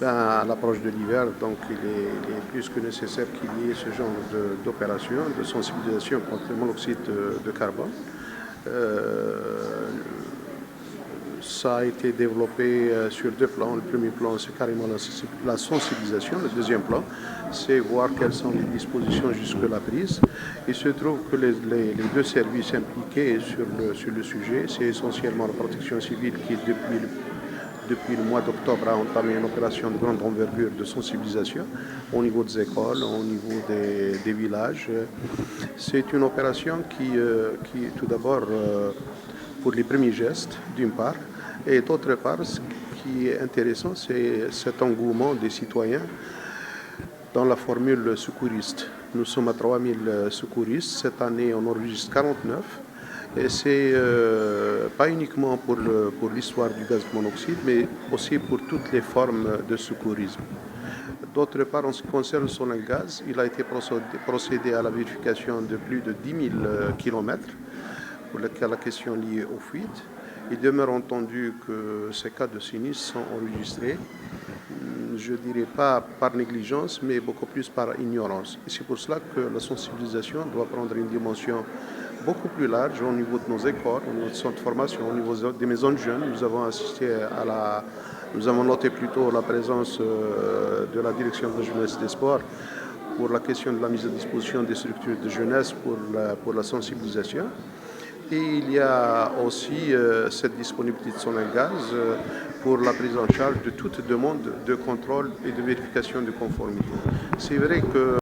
À l'approche de l'hiver, donc il est plus que nécessaire qu'il y ait ce genre d'opération, de sensibilisation contre le monoxyde de carbone. Ça a été développé sur deux plans. Le premier plan, c'est carrément la sensibilisation. Le deuxième plan, c'est voir quelles sont les dispositions jusque-là prises. Il se trouve que les deux services impliqués sur le sujet, c'est essentiellement la protection civile qui, depuis le mois d'octobre, a entamé une opération de grande envergure de sensibilisation au niveau des écoles, au niveau des villages. C'est une opération qui tout d'abord, pour les premiers gestes, d'une part, et d'autre part, ce qui est intéressant, c'est cet engouement des citoyens dans la formule secouriste. Nous sommes à 3000 secouristes. Cette année, on enregistre 49. Et c'est pas uniquement pour l'histoire du gaz de monoxyde, mais aussi pour toutes les formes de secourisme. D'autre part, en ce qui concerne le Sonelgaz, il a été procédé à la vérification de plus de 10 000 kilomètres pour la question liée aux fuites. Il demeure entendu que ces cas de sinistre sont enregistrés, je ne dirais pas par négligence, mais beaucoup plus par ignorance. Et c'est pour cela que la sensibilisation doit prendre une dimension beaucoup plus large au niveau de nos écoles, au niveau de centres de formation, au niveau des maisons de jeunes. Nous avons noté plutôt la présence de la direction de la jeunesse et des sports pour la question de la mise à disposition des structures de jeunesse pour la sensibilisation. Et il y a aussi cette disponibilité de Sonelgaz pour la prise en charge de toute demande de contrôle et de vérification de conformité. C'est vrai que